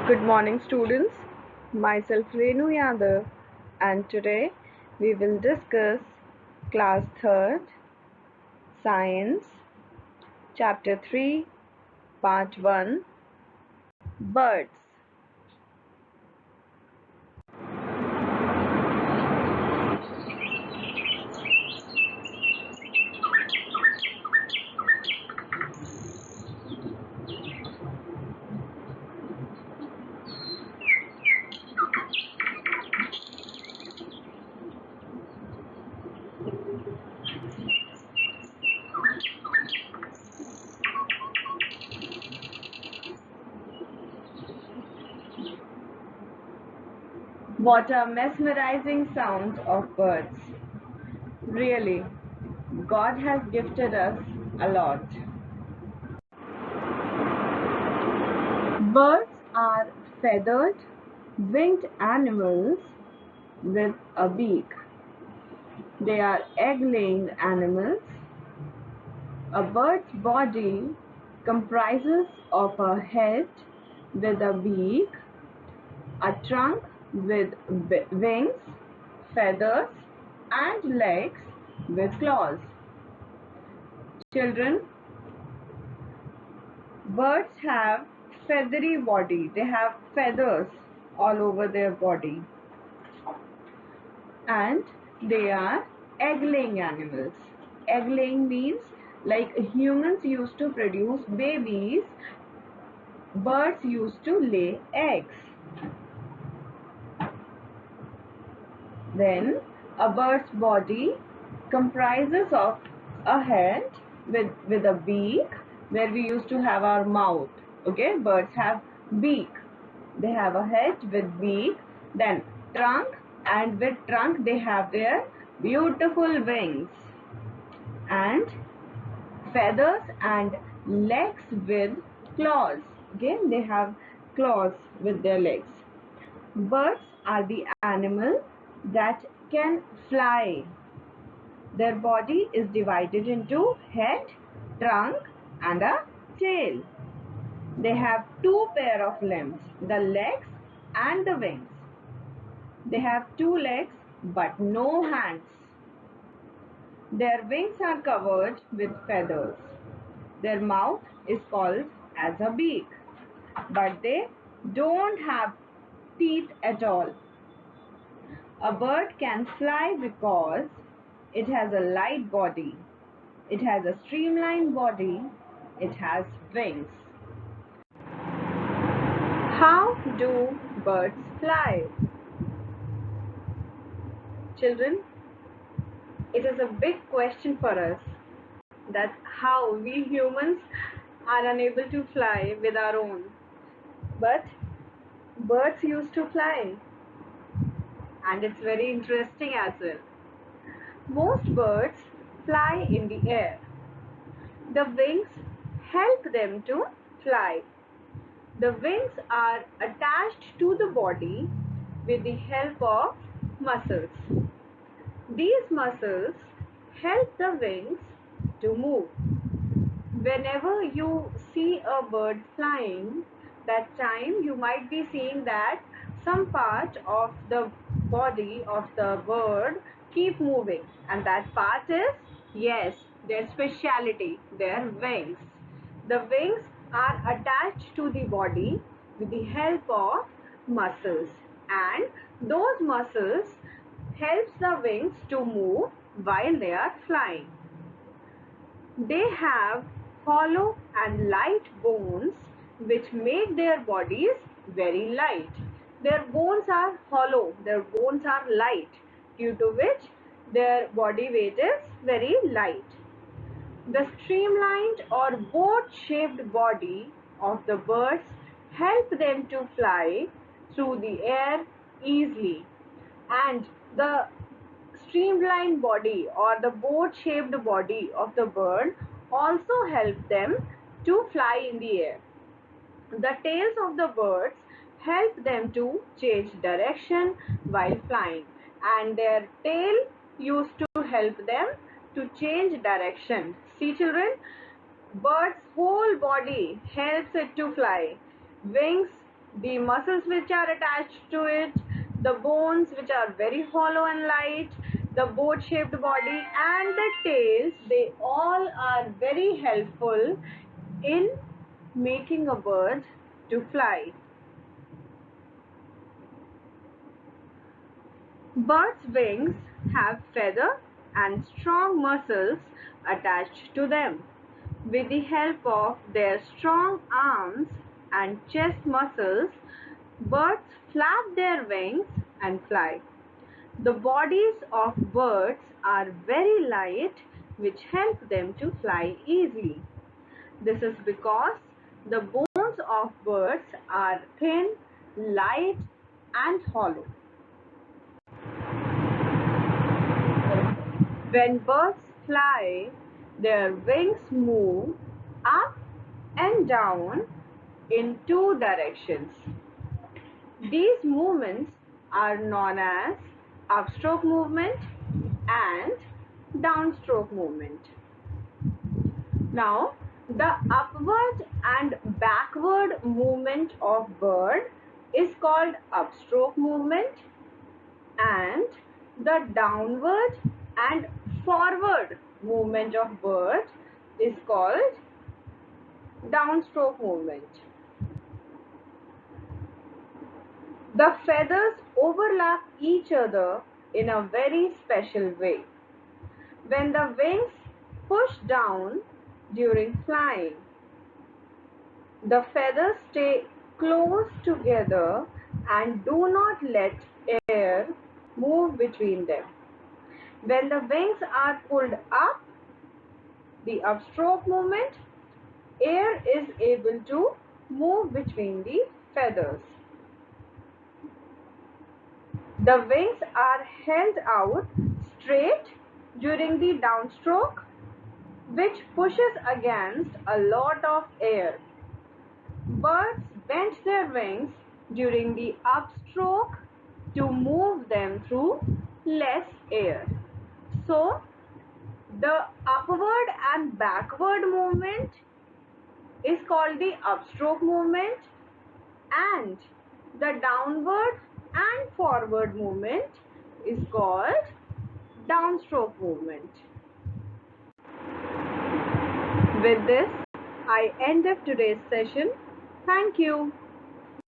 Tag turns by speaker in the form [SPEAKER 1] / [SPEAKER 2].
[SPEAKER 1] Good morning, students. Myself Renu Yadav, and today we will discuss class 3rd Science Chapter 3 Part 1 Birds. What a mesmerizing sound of birds. Really, God has gifted us a lot. Birds are feathered, winged animals with a beak. They are egg-laying animals. A bird's body comprises of a head with a beak, a trunk with wings, feathers, and legs with claws. Children, birds have feathery body. They have feathers all over their body. And they are egg-laying animals. Egg-laying means like humans used to produce babies, birds used to lay eggs. Then a bird's body comprises of a head with a beak where we used to have our mouth. Okay, birds have beak. They have a head with beak, then trunk, and with trunk they have their beautiful wings and feathers and legs with claws. Again, they have claws with their legs. Birds are the animal that can fly. Their body is divided into head, trunk, and a tail. They have two pair of limbs, the legs and the wings. They have two legs but no hands. Their wings are covered with feathers. Their mouth is called as a beak, but they don't have teeth at all. A bird can fly because it has a light body, it has a streamlined body, it has wings. How do birds fly? Children, it is a big question for us that how we humans are unable to fly with our own. But birds used to fly, and it's very interesting as well. Most birds fly in the air. The wings help them to fly. The wings are attached to the body with the help of muscles. These muscles help the wings to move. Whenever you see a bird flying, that time you might be seeing that some part of the body of the bird keep moving, and that part is, yes, their speciality, their wings. The wings are attached to the body with the help of muscles, and those muscles helps the wings to move while they are flying. They have hollow and light bones which make their bodies very light. Their bones are hollow, their bones are light, due to which their body weight is very light. The streamlined or boat-shaped body of the birds help them to fly through the air easily, and the streamlined body or the boat-shaped body of the bird also help them to fly in the air. The tails of the birds help them to change direction while flying, and their tail used to help them to change direction. See children, bird's whole body helps it to fly. Wings the muscles which are attached to it, the bones which are very hollow and light, the boat-shaped body, and the tails, they all are very helpful in making a bird to fly. Birds' wings have feather and strong muscles attached to them. With the help of their strong arms and chest muscles, birds flap their wings and fly. The bodies of birds are very light, which help them to fly easily. This is because the bones of birds are thin, light, and hollow. When birds fly, their wings move up and down in two directions. These movements are known as upstroke movement and downstroke movement. Now, the upward and backward movement of bird is called upstroke movement, and the downward and forward movement of bird is called downstroke movement. The feathers overlap each other in a very special way. When the wings push down during flying, the feathers stay close together and do not let air move between them. When the wings are pulled up, the upstroke movement, air is able to move between the feathers. The wings are held out straight during the downstroke, which pushes against a lot of air. Birds bend their wings during the upstroke to move them through less air. So, the upward and backward movement is called the upstroke movement, and the downward and forward movement is called downstroke movement. With this, I end up today's session. Thank you.